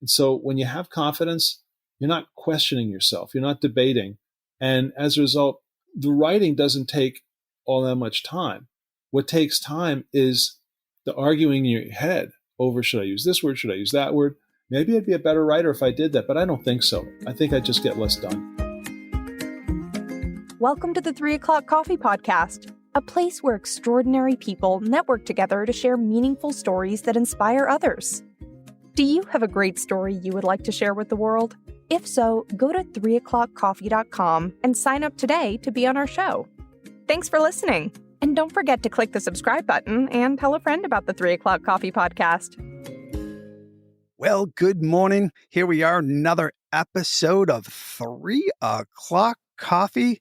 And so when you have confidence, you're not questioning yourself, you're not debating. And as a result, the writing doesn't take all that much time. What takes time is the arguing in your head over, should I use this word? Should I use that word? Maybe I'd be a better writer if I did that, but I don't think so. I think I'd just get less done. Welcome to the 3 O'Clock Coffee Podcast, a place where extraordinary people network together to share meaningful stories that inspire others. Do you have a great story you would like to share with the world? If so, go to 3o'clockcoffee.com and sign up today to be on our show. Thanks for listening. And don't forget to click the subscribe button and tell a friend about the 3 O'Clock Coffee Podcast. Well, good morning. Here we are, another episode of 3 O'Clock Coffee.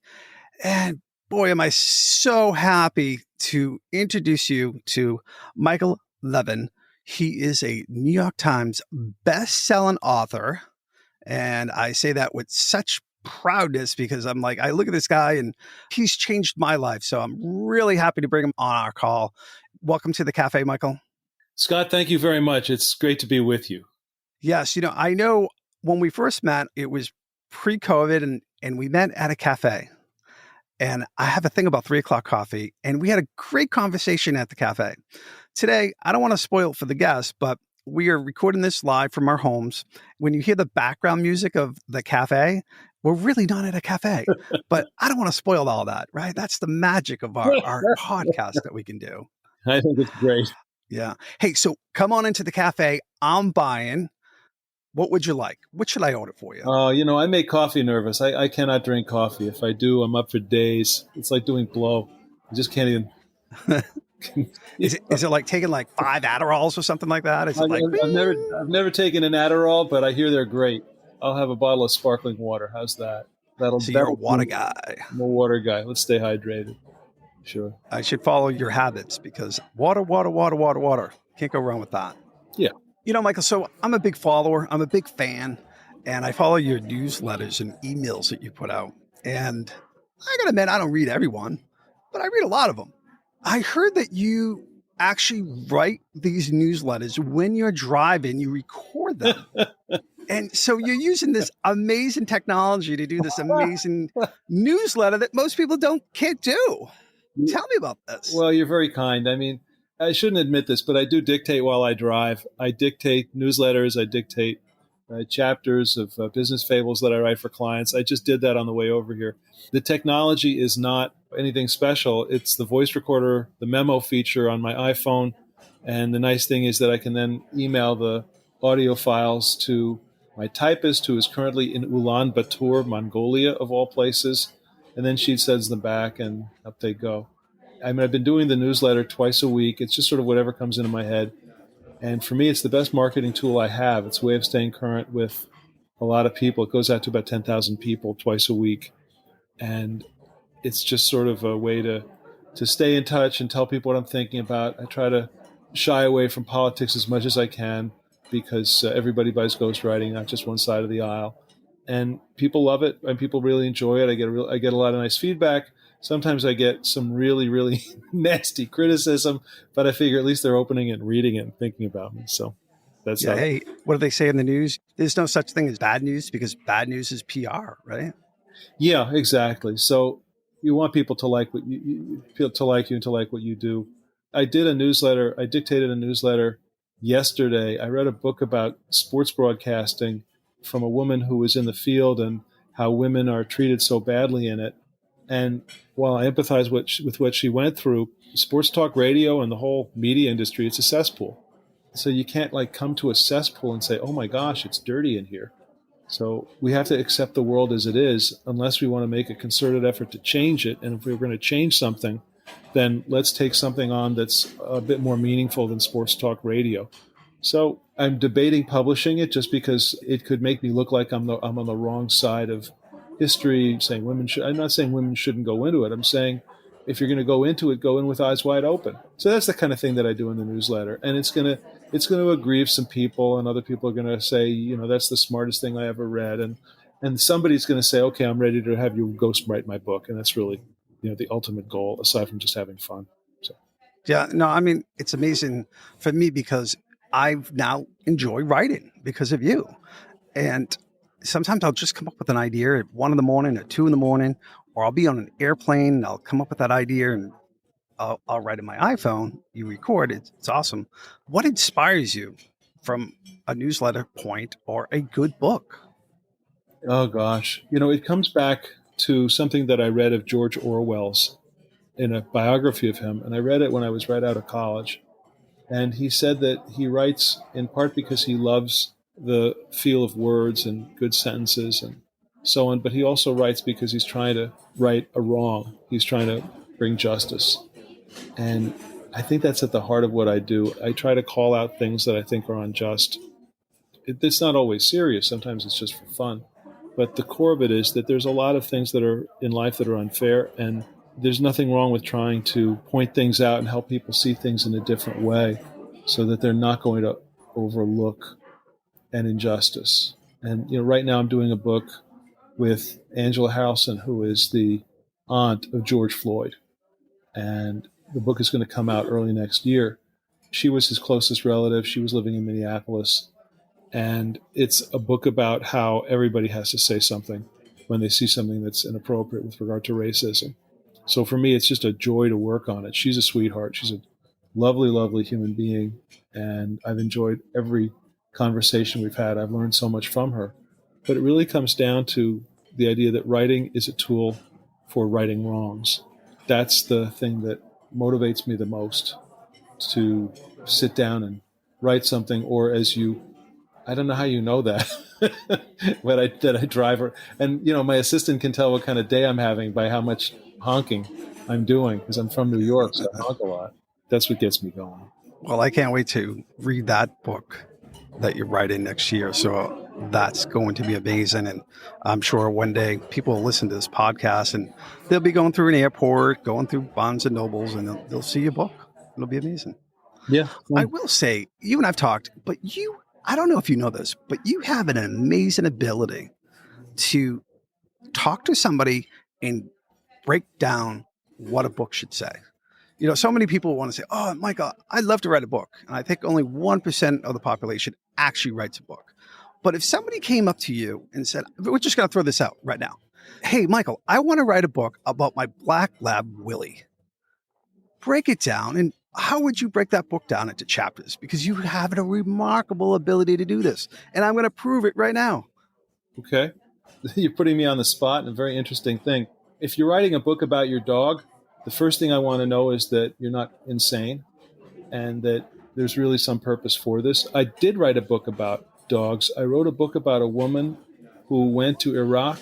And boy, am I so happy to introduce you to Michael Levin. He is a New York Times best-selling author. And I say that with such proudness because I'm like, I look at this guy and he's changed my life. So I'm really happy to bring him on our call. Welcome to the cafe, Michael. Scott, thank you very much. It's great to be with you. Yes. I know when we first met, it was pre-COVID and we met at a cafe. And I have a thing about 3 O'Clock Coffee, and we had a great conversation at the cafe. Today, I don't want to spoil it for the guests, but we are recording this live from our homes. When you hear the background music of the cafe, we're really not at a cafe, but I don't want to spoil all that, right? That's the magic of our podcast that we can do. I think it's great. Yeah. Hey, so come on into the cafe. I'm buying. What would you like? What should I order for you? I make coffee nervous. I cannot drink coffee. If I do, I'm up for days. It's like doing blow. I just can't even. Is it like taking like 5 Adderalls or something like that? Is it I've never taken an Adderall, but I hear they're great. I'll have a bottle of sparkling water. How's that? You're a water guy. I'm a water guy. Let's stay hydrated. Sure. I should follow your habits because water. Can't go wrong with that. Yeah. Michael, so I'm a big follower. I'm a big fan. And I follow your newsletters and emails that you put out. And I got to admit, I don't read everyone, but I read a lot of them. I heard that you actually write these newsletters when you're driving, you record them. And so you're using this amazing technology to do this amazing newsletter that most people can't do. Tell me about this. Well, you're very kind. I mean, I shouldn't admit this, but I do dictate while I drive. I dictate newsletters. I dictate chapters of business fables that I write for clients. I just did that on the way over here. The technology is not anything special. It's the voice recorder, the memo feature on my iPhone. And the nice thing is that I can then email the audio files to my typist, who is currently in Ulaanbaatar, Mongolia, of all places. And then she sends them back and up they go. I mean, I've been doing the newsletter twice a week. It's just sort of whatever comes into my head. And for me, it's the best marketing tool I have. It's a way of staying current with a lot of people. It goes out to about 10,000 people twice a week. And it's just sort of a way to stay in touch and tell people what I'm thinking about. I try to shy away from politics as much as I can because everybody buys ghostwriting, not just one side of the aisle. And people love it, and people really enjoy it. I get a lot of nice feedback. Sometimes I get some really, really nasty criticism, but I figure at least they're opening it and reading it and thinking about me. So that's how. Hey, what do they say in the news? There's no such thing as bad news because bad news is PR, right? Yeah, exactly. So you want people to like what you to like you and to like what you do. I did a newsletter. I dictated a newsletter yesterday. I read a book about sports broadcasting from a woman who was in the field and how women are treated so badly in it. And while I empathize with what she went through, sports talk radio and the whole media industry, it's a cesspool. So you can't come to a cesspool and say, oh my gosh, it's dirty in here. So we have to accept the world as it is unless we want to make a concerted effort to change it. And if we're going to change something, then let's take something on that's a bit more meaningful than sports talk radio. So I'm debating publishing it just because it could make me look like I'm on the wrong side of history, saying I'm not saying women shouldn't go into it. I'm saying if you're going to go into it, go in with eyes wide open. So that's the kind of thing that I do in the newsletter. And it's going to aggrieve some people, and other people are going to say, that's the smartest thing I ever read. And somebody's going to say, okay, I'm ready to have you ghostwrite my book. And that's really, the ultimate goal, aside from just having fun. So. Yeah, no, I mean, it's amazing for me because I've now enjoy writing because of you. And sometimes I'll just come up with an idea at 1 in the morning or 2 in the morning, or I'll be on an airplane and I'll come up with that idea and I'll write in my iPhone. You record it. It's awesome. What inspires you from a newsletter point or a good book? Oh gosh, it comes back to something that I read of George Orwell's in a biography of him, and I read it when I was right out of college. And he said that he writes in part because he loves the feel of words and good sentences and so on, but he also writes because he's trying to right a wrong. He's trying to bring justice. And I think that's at the heart of what I do. I try to call out things that I think are unjust. It's not always serious. Sometimes it's just for fun. But the core of it is that there's a lot of things that are in life that are unfair, and there's nothing wrong with trying to point things out and help people see things in a different way so that they're not going to overlook an injustice. And right now I'm doing a book with Angela Harrelson, who is the aunt of George Floyd. And the book is going to come out early next year. She was his closest relative. She was living in Minneapolis. And it's a book about how everybody has to say something when they see something that's inappropriate with regard to racism. So for me, it's just a joy to work on it. She's a sweetheart. She's a lovely, lovely human being. And I've enjoyed every conversation we've had. I've learned so much from her. But it really comes down to the idea that writing is a tool for righting wrongs. That's the thing that motivates me the most, to sit down and write something, or I don't know how you know that, but that I drive her. And, my assistant can tell what kind of day I'm having by how much honking I'm doing, because I'm from New York, so I honk a lot. That's what gets me going. Well, I can't wait to read that book that you're writing next year. So that's going to be amazing. And I'm sure one day people will listen to this podcast and they'll be going through an airport, going through Barnes and Nobles, and they'll see your book. It'll be amazing. Yeah. I will say, you and I've talked, but I don't know if you know this, but you have an amazing ability to talk to somebody and break down what a book should say. So many people want to say, oh, Michael, I'd love to write a book. And I think only 1% of the population actually writes a book. But if somebody came up to you and said, we're just going to throw this out right now. Hey, Michael, I want to write a book about my black lab, Willie. Break it down. And how would you break that book down into chapters? Because you have a remarkable ability to do this. And I'm going to prove it right now. Okay. You're putting me on the spot, and a very interesting thing. If you're writing a book about your dog, the first thing I want to know is that you're not insane and that there's really some purpose for this. I did write a book about dogs. I wrote a book about a woman who went to Iraq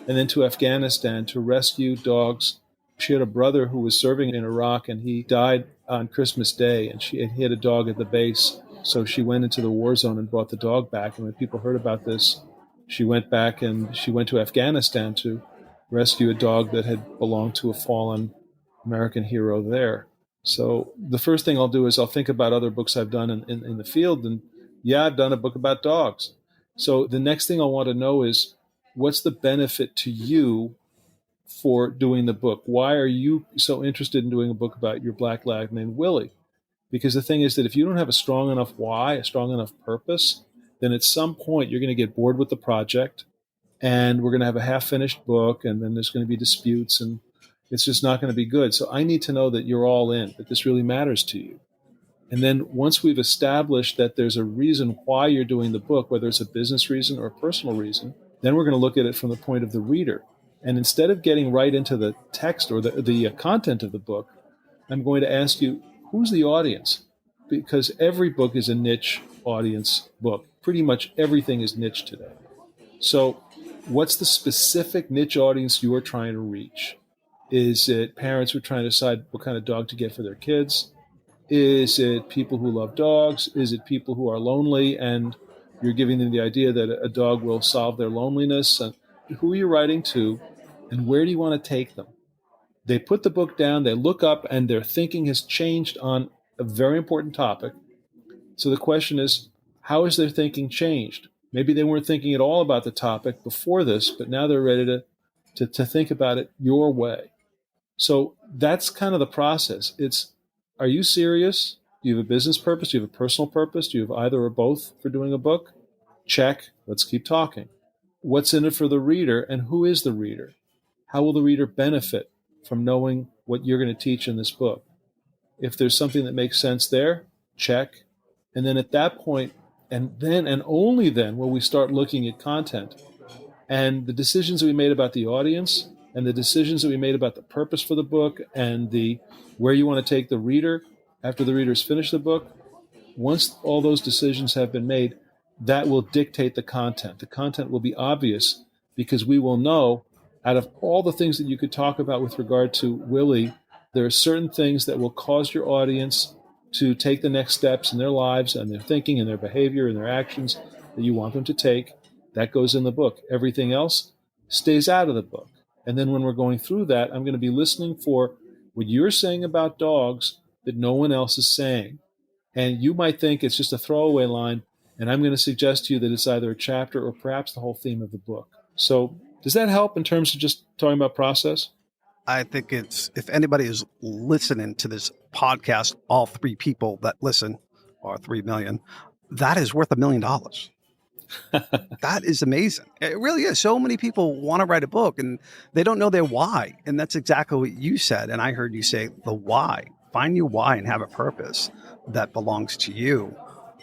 and then to Afghanistan to rescue dogs. She had a brother who was serving in Iraq, and he died on Christmas Day, and he had a dog at the base. So she went into the war zone and brought the dog back. And when people heard about this, she went back and she went to Afghanistan to rescue a dog that had belonged to a fallen American hero there. So the first thing I'll do is I'll think about other books I've done in the field. And yeah, I've done a book about dogs. So the next thing I'll want to know is, what's the benefit to you for doing the book? Why are you so interested in doing a book about your black lab named Willie? Because the thing is that if you don't have a strong enough why, a strong enough purpose, then at some point you're going to get bored with the project, and we're going to have a half-finished book, and then there's going to be disputes, and it's just not going to be good. So I need to know that you're all in, that this really matters to you. And then once we've established that there's a reason why you're doing the book, whether it's a business reason or a personal reason, then we're going to look at it from the point of the reader. And instead of getting right into the text or the content of the book, I'm going to ask you, who's the audience? Because every book is a niche audience book. Pretty much everything is niche today. So what's the specific niche audience you are trying to reach? Is it parents who are trying to decide what kind of dog to get for their kids? Is it people who love dogs? Is it people who are lonely and you're giving them the idea that a dog will solve their loneliness? And who are you writing to, and where do you want to take them? They put the book down, they look up, and their thinking has changed on a very important topic. So the question is, how has their thinking changed? Maybe they weren't thinking at all about the topic before this, but now they're ready to think about it your way. So that's kind of the process. It's, are you serious? Do you have a business purpose? Do you have a personal purpose? Do you have either or both for doing a book? Check. Let's keep talking. What's in it for the reader, and who is the reader? How will the reader benefit from knowing what you're going to teach in this book? If there's something that makes sense there, check. And then at that point, and then and only then will we start looking at content. And the decisions that we made about the audience and the decisions that we made about the purpose for the book and the where you want to take the reader after the reader's finished the book, once all those decisions have been made, that will dictate the content. The content will be obvious because we will know out of all the things that you could talk about with regard to Willie, there are certain things that will cause your audience to take the next steps in their lives and their thinking and their behavior and their actions that you want them to take. That goes in the book. Everything else stays out of the book. And then when we're going through that, I'm going to be listening for what you're saying about dogs that no one else is saying. And you might think it's just a throwaway line, and I'm going to suggest to you that it's either a chapter or perhaps the whole theme of the book. So does that help in terms of just talking about process? I think it's, if anybody is listening to this podcast, all three people that listen, or 3 million, that is worth $1 million. That is amazing. It really is. So many people want to write a book and they don't know their why. And that's exactly what you said. And I heard you say the why. Find your why and have a purpose that belongs to you.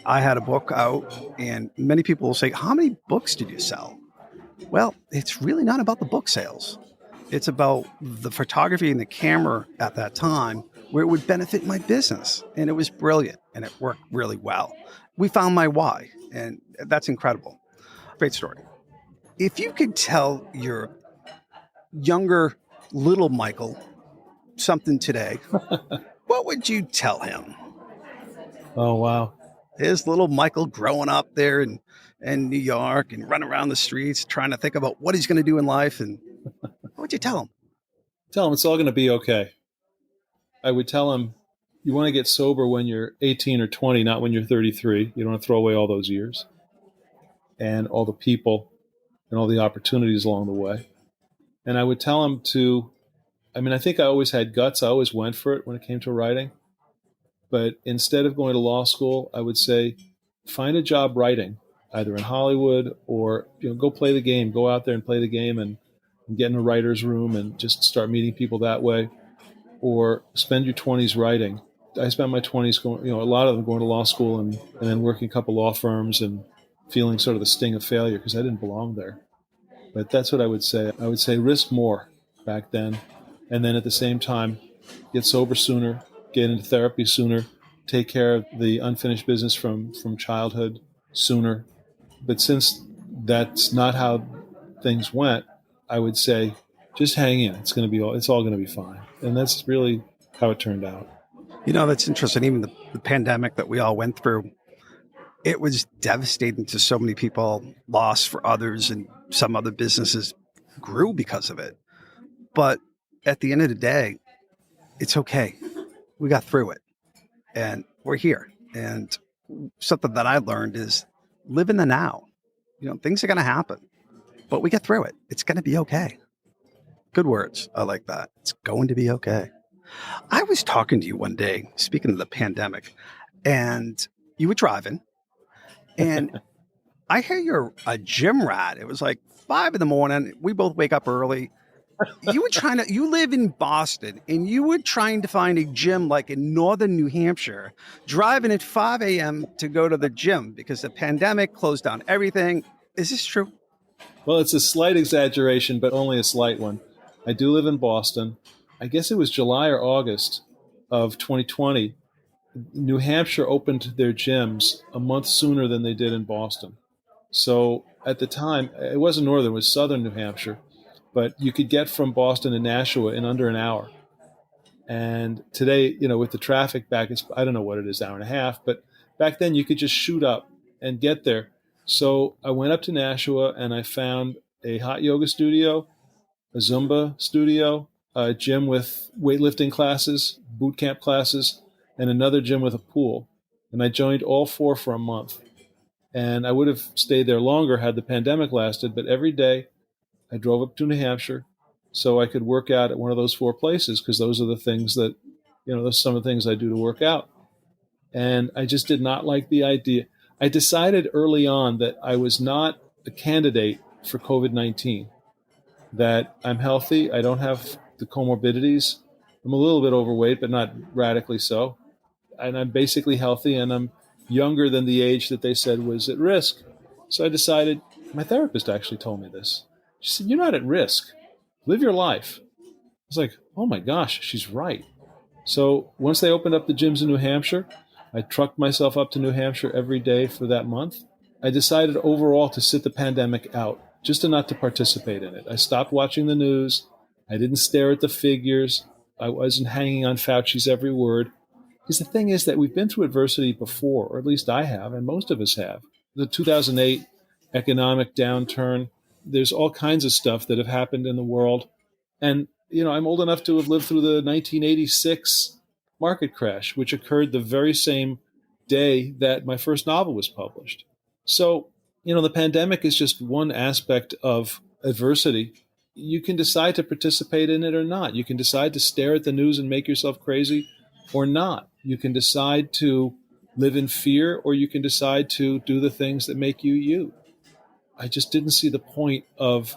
I had a book out and many people will say, how many books did you sell? Well, it's really not about the book sales. It's about the photography and the camera at that time where it would benefit my business. And it was brilliant and it worked really well. We found my why, and that's incredible. Great story. If you could tell your younger little Michael something today, what would you tell him? Oh, wow. His little Michael growing up there in New York and running around the streets trying to think about what he's going to do in life. And what would you tell him? Tell him it's all going to be okay. I would tell him you want to get sober when you're 18 or 20, not when you're 33. You don't want to throw away all those years and all the people and all the opportunities along the way. And I would tell him I think I always had guts. I always went for it when it came to writing. But instead of going to law school, I would say, find a job writing, either in Hollywood or go play the game. Go out there and play the game and get in a writer's room and just start meeting people that way. Or spend your 20s writing. I spent my 20s going, a lot of them going to law school and then working a couple law firms and feeling sort of the sting of failure because I didn't belong there. But that's what I would say. I would say risk more back then. And then at the same time, get sober sooner, get into therapy sooner, take care of the unfinished business from childhood sooner. But since that's not how things went, I would say just hang in. It's all going to be fine. And that's really how it turned out. That's interesting. Even the pandemic that we all went through, it was devastating to so many people, loss for others, and some other businesses grew because of it. But at the end of the day, it's okay. We got through it and we're here. And something that I learned is live in the now. Things are going to happen, but we get through it. It's going to be okay. Good words. I like that. It's going to be okay. I was talking to you one day, speaking of the pandemic, and you were driving, and I hear you're a gym rat. It was like 5 a.m. We both wake up early. You live in Boston, and you were trying to find a gym like in northern New Hampshire, driving at 5 a.m. to go to the gym because the pandemic closed down everything. Is this true? Well, it's a slight exaggeration, but only a slight one. I do live in Boston. I guess it was July or August of 2020. New Hampshire opened their gyms a month sooner than they did in Boston. So at the time, it wasn't northern, it was southern New Hampshire. But you could get from Boston to Nashua in under an hour. And today, with the traffic back, I don't know what it is, hour and a half. But back then, you could just shoot up and get there. So I went up to Nashua and I found a hot yoga studio, a Zumba studio, a gym with weightlifting classes, boot camp classes, and another gym with a pool. And I joined all 4 for a month. And I would have stayed there longer had the pandemic lasted, but every day I drove up to New Hampshire so I could work out at one of those 4 places because those are the things that, those are some of the things I do to work out. And I just did not like the idea. I decided early on that I was not a candidate for COVID-19, that I'm healthy. I don't have the comorbidities. I'm a little bit overweight, but not radically so. And I'm basically healthy, and I'm younger than the age that they said was at risk. So I decided, my therapist actually told me this. She said, "You're not at risk. Live your life." I was like, oh my gosh, she's right. So once they opened up the gyms in New Hampshire, I trucked myself up to New Hampshire every day for that month. I decided overall to sit the pandemic out, just to not to participate in it. I stopped watching the news. I didn't stare at the figures. I wasn't hanging on Fauci's every word. Because the thing is that we've been through adversity before, or at least I have, and most of us have. The 2008 economic downturn, there's all kinds of stuff that have happened in the world. And, I'm old enough to have lived through the 1986 market crash, which occurred the very same day that my first novel was published. So, the pandemic is just one aspect of adversity. You can decide to participate in it or not. You can decide to stare at the news and make yourself crazy or not. You can decide to live in fear, or you can decide to do the things that make you you. I just didn't see the point of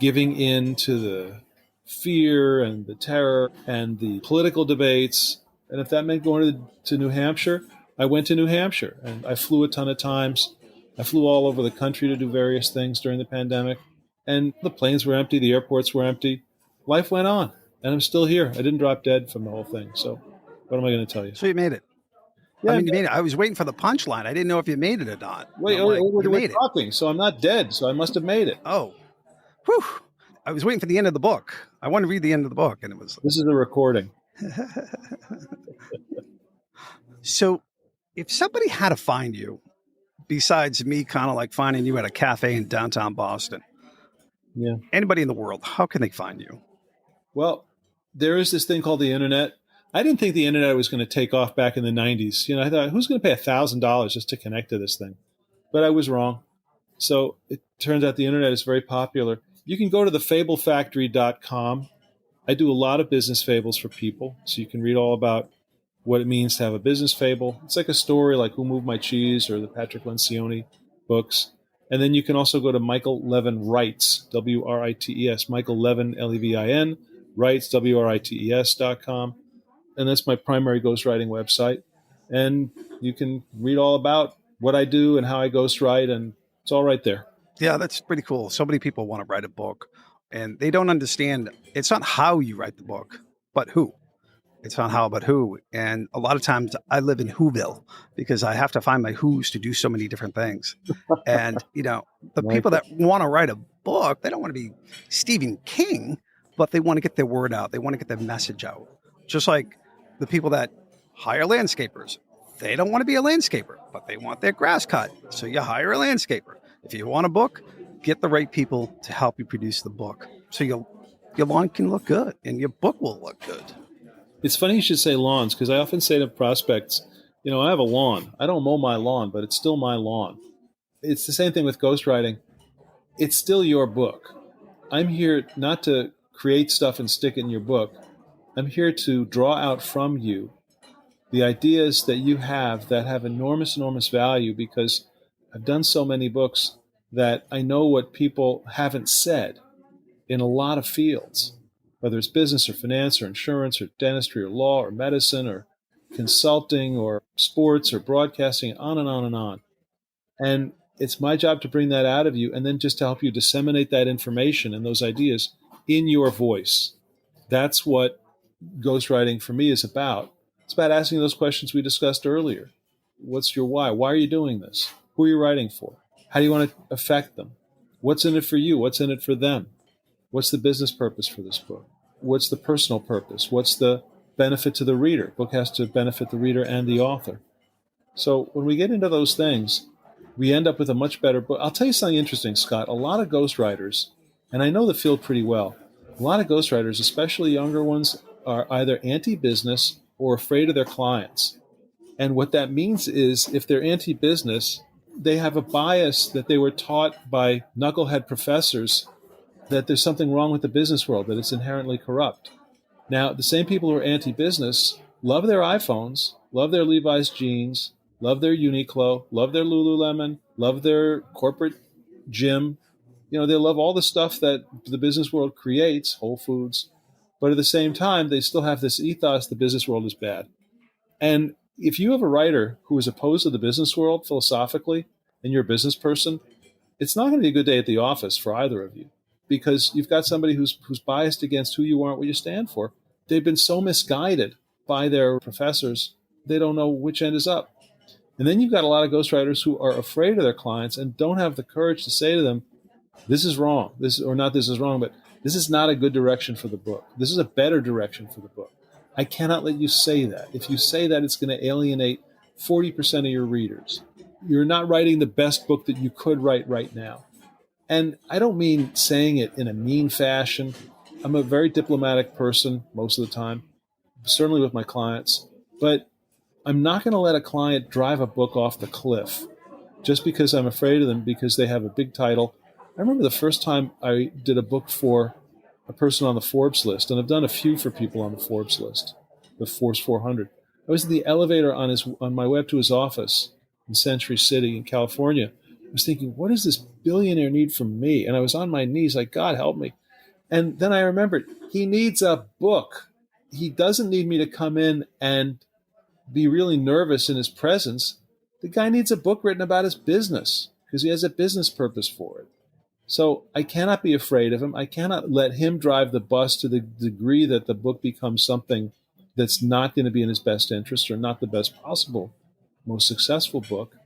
giving in to the fear and the terror and the political debates. And if that meant going to New Hampshire, I went to New Hampshire, and I flew a ton of times. I flew all over the country to do various things during the pandemic, and the planes were empty, the airports were empty. Life went on, and I'm still here. I didn't drop dead from the whole thing. So what am I going to tell you? So you made it. Yeah, you made it. I was waiting for the punchline. I didn't know if you made it or not. We're talking, so I'm not dead, so I must have made it. Oh, whew. I was waiting for the end of the book. I wanted to read the end of the book, and it was... This is a recording. So if somebody had to find you, besides me kind of like finding you at a cafe in downtown Boston, anybody in the world, how can they find you? Well, there is this thing called the internet. I didn't think the internet was going to take off back in the 90s. I thought, who's going to pay $1,000 just to connect to this thing? But I was wrong. So it turns out the internet is very popular. You can go to thefablefactory.com. I do a lot of business fables for people, so you can read all about what it means to have a business fable. It's like a story like Who Moved My Cheese or the Patrick Lencioni books. And then you can also go to Michael Levin Writes, W-R-I-T-E-S, Michael Levin, L-E-V-I-N, Writes, W-R-I-T-E-S.com. And that's my primary ghostwriting website. And you can read all about what I do and how I ghostwrite, and it's all right there. Yeah, that's pretty cool. So many people want to write a book, and they don't understand. It's not how you write the book, but who. It's not how, but who. And a lot of times I live in Whoville because I have to find my who's to do so many different things. And, the people that want to write a book, they don't want to be Stephen King, but they want to get their word out. They want to get their message out. Just like the people that hire landscapers. They don't want to be a landscaper, but they want their grass cut. So you hire a landscaper. If you want a book, get the right people to help you produce the book. So your lawn can look good and your book will look good. It's funny you should say lawns, because I often say to prospects, I have a lawn. I don't mow my lawn, but it's still my lawn. It's the same thing with ghostwriting. It's still your book. I'm here not to create stuff and stick it in your book. I'm here to draw out from you the ideas that you have that have enormous, enormous value, because I've done so many books that I know what people haven't said in a lot of fields, whether it's business or finance or insurance or dentistry or law or medicine or consulting or sports or broadcasting, on and on and on. And it's my job to bring that out of you and then just to help you disseminate that information and those ideas in your voice. That's what ghostwriting for me is about. It's about asking those questions we discussed earlier. What's your why? Why are you doing this? Who are you writing for? How do you want to affect them? What's in it for you? What's in it for them? What's the business purpose for this book? What's the personal purpose? What's the benefit to the reader? The book has to benefit the reader and the author. So when we get into those things, we end up with a much better book. I'll tell you something interesting, Scott. A lot of ghostwriters, and I know the field pretty well, a lot of ghostwriters, especially younger ones, are either anti-business or afraid of their clients. And what that means is if they're anti-business, they have a bias that they were taught by knucklehead professors that there's something wrong with the business world, that it's inherently corrupt. Now, the same people who are anti-business love their iPhones, love their Levi's jeans, love their Uniqlo, love their Lululemon, love their corporate gym. They love all the stuff that the business world creates, Whole Foods. But at the same time, they still have this ethos: the business world is bad. And if you have a writer who is opposed to the business world philosophically, and you're a business person, it's not going to be a good day at the office for either of you, because you've got somebody who's biased against who you are and what you stand for. They've been so misguided by their professors, they don't know which end is up. And then you've got a lot of ghostwriters who are afraid of their clients and don't have the courage to say to them, this is wrong, this is wrong, but this is not a good direction for the book. This is a better direction for the book. I cannot let you say that. If you say that, it's going to alienate 40% of your readers. You're not writing the best book that you could write right now. And I don't mean saying it in a mean fashion. I'm a very diplomatic person most of the time, certainly with my clients. But I'm not going to let a client drive a book off the cliff just because I'm afraid of them because they have a big title. I remember the first time I did a book for a person on the Forbes list, and I've done a few for people on the Forbes list, the Forbes 400. I was in the elevator on my way up to his office in Century City in California. I was thinking, what does this billionaire need from me? And I was on my knees like, God, help me. And then I remembered, he needs a book. He doesn't need me to come in and be really nervous in his presence. The guy needs a book written about his business because he has a business purpose for it. So I cannot be afraid of him. I cannot let him drive the bus to the degree that the book becomes something that's not going to be in his best interest or not the best possible, most successful book.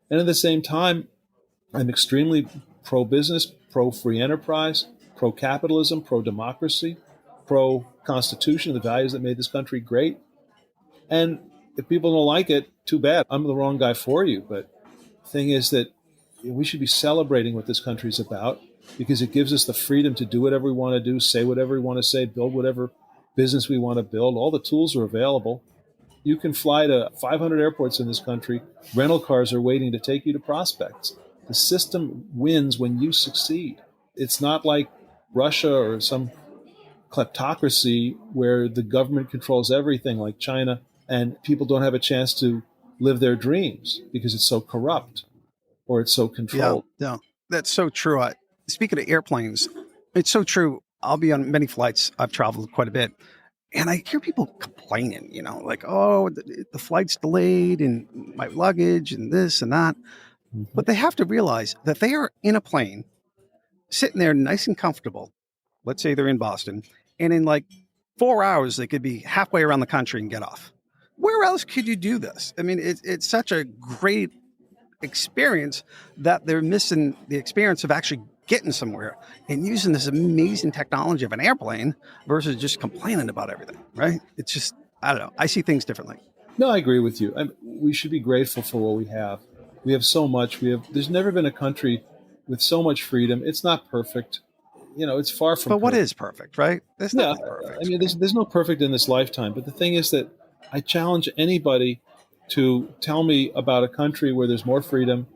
And at the same time, I'm extremely pro-business, pro-free enterprise, pro-capitalism, pro-democracy, pro-constitution, the values that made this country great. And if people don't like it, too bad. I'm the wrong guy for you. But the thing is that we should be celebrating what this country is about because it gives us the freedom to do whatever we want to do, say whatever we want to say, build whatever business we want to build. All the tools are available. You can fly to 500 airports in this country. Rental cars are waiting to take you to prospects. The system wins when you succeed. It's not like Russia or some kleptocracy where the government controls everything like China and people don't have a chance to live their dreams because it's so corrupt or it's so controlled. Yeah, that's so true. Speaking of airplanes, it's so true. I'll be on many flights. I've traveled quite a bit. And I hear people complaining, like, oh, the flight's delayed and my luggage and this and that. Mm-hmm. But they have to realize that they are in a plane, sitting there nice and comfortable. Let's say they're in Boston. And in like 4 hours, they could be halfway around the country and get off. Where else could you do this? I mean, it's such a great experience that they're missing the experience of actually getting somewhere and using this amazing technology of an airplane versus just complaining about everything, right? It's just, I don't know. I see things differently. No, I agree with you. We should be grateful for what we have. We have so much. There's never been a country with so much freedom. It's not perfect. It's far from But what perfect. is perfect, right? There's nothing perfect. I mean, there's no perfect in this lifetime. But the thing is that I challenge anybody to tell me about a country where there's more freedom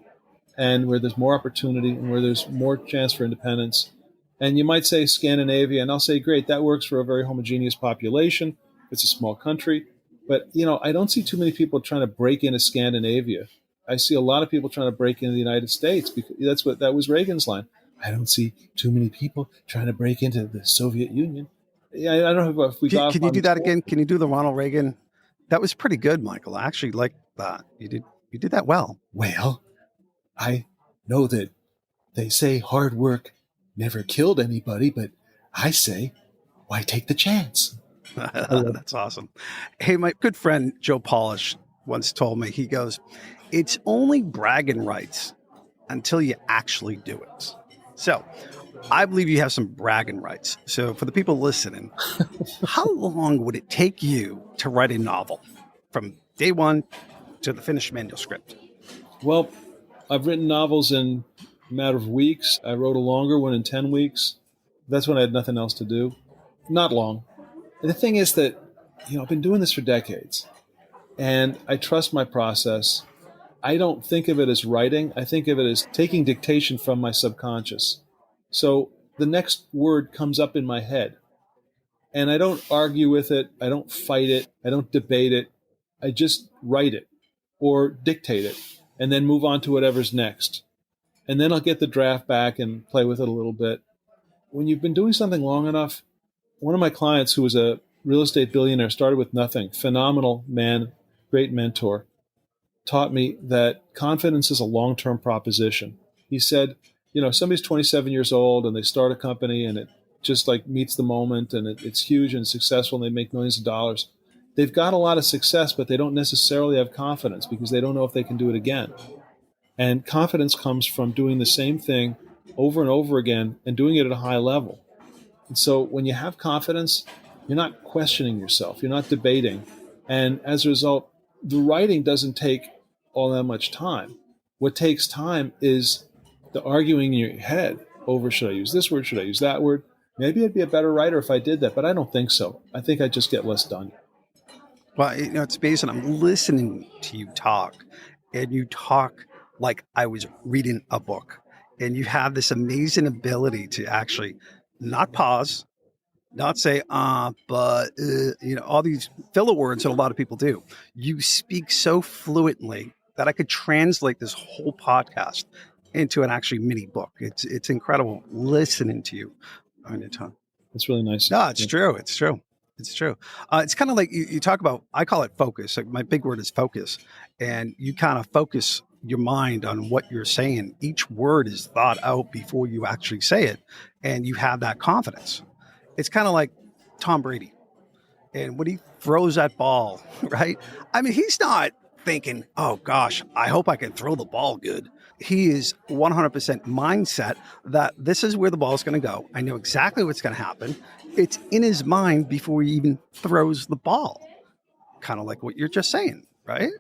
and where there's more opportunity and where there's more chance for independence. And you might say Scandinavia, and I'll say, great, that works for a very homogeneous population. It's a small country. But, I don't see too many people trying to break into Scandinavia. I see a lot of people trying to break into the United States because that was Reagan's line. I don't see too many people trying to break into the Soviet Union. Yeah, I don't know if we got. Can you do that again? Can you do the Ronald Reagan? That was pretty good, Michael. I actually like that. You did that well. Well, I know that they say hard work never killed anybody, but I say, why take the chance? That's awesome. Hey, my good friend Joe Polish once told me, he goes, it's only bragging rights until you actually do it. So I believe you have some bragging rights. So for the people listening, how long would it take you to write a novel from day one to the finished manuscript? Well, I've written novels in a matter of weeks. I wrote a longer one in 10 weeks. That's when I had nothing else to do. Not long. And the thing is that, I've been doing this for decades and I trust my process. I don't think of it as writing. I think of it as taking dictation from my subconscious. So the next word comes up in my head and I don't argue with it. I don't fight it. I don't debate it. I just write it or dictate it and then move on to whatever's next. And then I'll get the draft back and play with it a little bit. When you've been doing something long enough, one of my clients who was a real estate billionaire started with nothing, phenomenal man, great mentor, taught me that confidence is a long-term proposition. He said, somebody's 27 years old and they start a company and it just like meets the moment and it's huge and successful and they make millions of dollars. They've got a lot of success, but they don't necessarily have confidence because they don't know if they can do it again. And confidence comes from doing the same thing over and over again and doing it at a high level. And so when you have confidence, you're not questioning yourself, you're not debating. And as a result, the writing doesn't take all that much time. What takes time is the arguing in your head over, should I use this word, should I use that word? Maybe I'd be a better writer if I did that, but I don't think so. I think I just get less done. Well, it's amazing. I'm listening to you talk, and you talk like I was reading a book. And you have this amazing ability to actually not pause, not say, but, all these filler words that a lot of people do. You speak so fluently that I could translate this whole podcast into an actually mini book. It's incredible listening to you on your tongue. That's really nice. No, it's true. It's true. It's true. It's kind of like you talk about, I call it focus. Like my big word is focus. And you kind of focus your mind on what you're saying. Each word is thought out before you actually say it. And you have that confidence. It's kind of like Tom Brady. And when he throws that ball, right? I mean, he's not thinking, oh gosh, I hope I can throw the ball good. He is 100% mindset that this is where the ball is going to go. I know exactly what's going to happen. It's in his mind before he even throws the ball. Kind of like what you're just saying, right?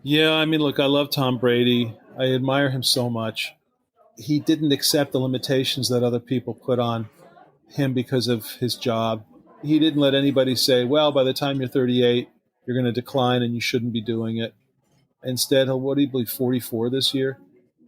Yeah, I mean, look, I love Tom Brady. I admire him so much. He didn't accept the limitations that other people put on him because of his job. He didn't let anybody say, well, by the time you're 38, you're going to decline and you shouldn't be doing it. Instead, what do you believe, 44 this year?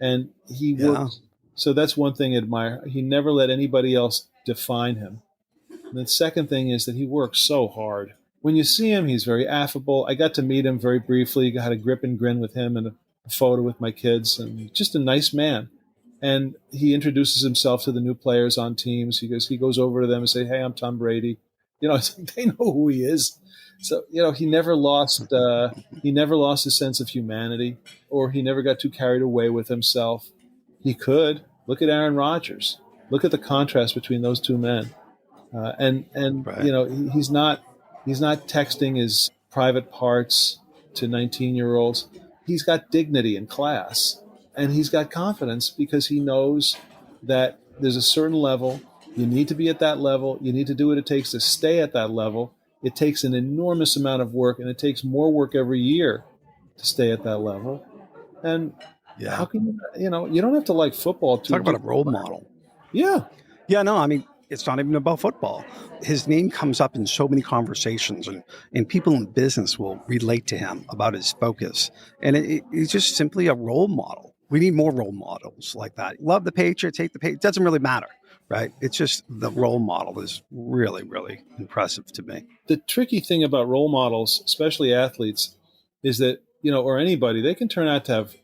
And he worked. So that's one thing I admire. He never let anybody else define him. And the second thing is that he works so hard. When you see him, he's very affable. I got to meet him very briefly. I had a grip and grin with him and a photo with my kids, and just a nice man. And he introduces himself to the new players on teams. He goes over to them and say, hey, I'm Tom Brady. They know who he is. So, he never lost his sense of humanity, or he never got too carried away with himself. He could. Look at Aaron Rodgers. Look at the contrast between those two men. And right. He's not texting his private parts to 19-year-olds. He's got dignity and class, and he's got confidence because he knows that there's a certain level. You need to be at that level. You need to do what it takes to stay at that level. It takes an enormous amount of work, and it takes more work every year to stay at that level. And how can you don't have to like football. Talk about a role model. Yeah. Yeah, no, I mean, it's not even about football. His name comes up in so many conversations, and people in business will relate to him about his focus. And he's just simply a role model. We need more role models like that. Love the Patriots, hate the Patriots. It doesn't really matter, right? It's just the role model is really, really impressive to me. The tricky thing about role models, especially athletes, is that, or anybody, they can turn out to have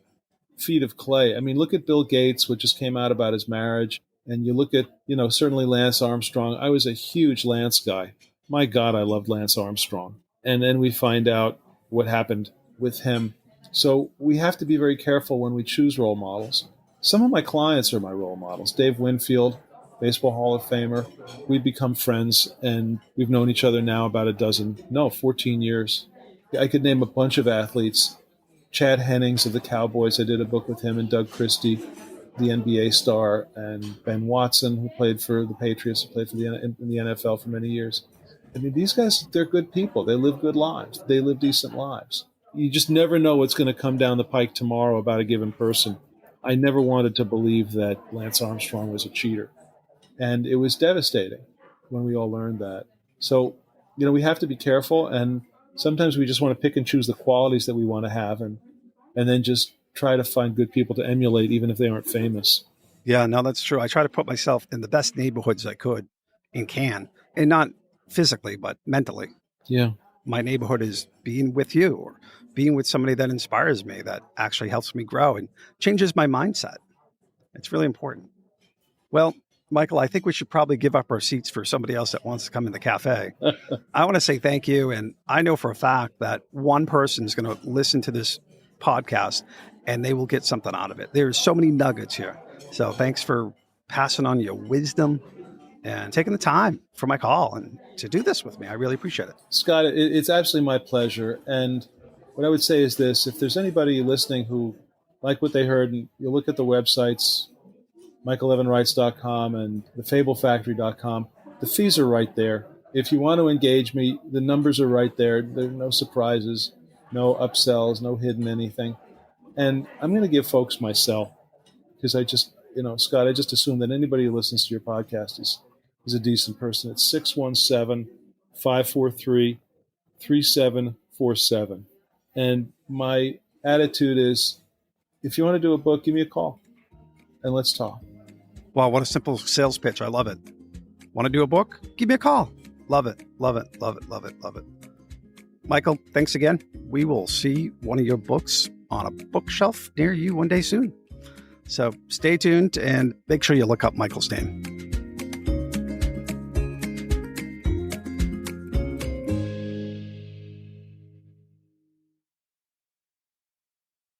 feet of clay. I mean, look at Bill Gates, what just came out about his marriage. And you look at, certainly Lance Armstrong. I was a huge Lance guy. My God, I loved Lance Armstrong. And then we find out what happened with him. So we have to be very careful when we choose role models. Some of my clients are my role models. Dave Winfield, Baseball Hall of Famer. We've become friends, and we've known each other now about 14 years. I could name a bunch of athletes. Chad Hennings of the Cowboys. I did a book with him, and Doug Christie, the NBA star, and Ben Watson, who played for the Patriots, who played in the NFL for many years. I mean, these guys, they're good people. They live good lives. They live decent lives. You just never know what's going to come down the pike tomorrow about a given person. I never wanted to believe that Lance Armstrong was a cheater. And it was devastating when we all learned that. So, we have to be careful, and sometimes we just want to pick and choose the qualities that we want to have, and then just try to find good people to emulate, even if they aren't famous. Yeah, no, that's true. I try to put myself in the best neighborhoods I could and can, and not physically, but mentally. Yeah. my neighborhood is being with you or being with somebody that inspires me, that actually helps me grow and changes my mindset. It's really important. Well, Michael, I think we should probably give up our seats for somebody else that wants to come in the cafe. I want to say thank you. And I know for a fact that one person is going to listen to this podcast and they will get something out of it. There's so many nuggets here. So thanks for passing on your wisdom and taking the time for my call and to do this with me. I really appreciate it. Scott, it's absolutely my pleasure. And what I would say is this: if there's anybody listening who like what they heard, and you look at the websites, michaellevinwrites.com and thefablefactory.com, the fees are right there. If you want to engage me, the numbers are right there. There are no surprises, no upsells, no hidden anything. And I'm going to give folks my cell because I just, Scott, I just assume that anybody who listens to your podcast is a decent person. It's 617-543-3747. And my attitude is, if you want to do a book, give me a call and let's talk. Wow, what a simple sales pitch. I love it. Want to do a book? Give me a call. Love it, love it, love it, love it, love it. Michael, thanks again. We will see one of your books on a bookshelf near you one day soon. So stay tuned and make sure you look up Michael Stain.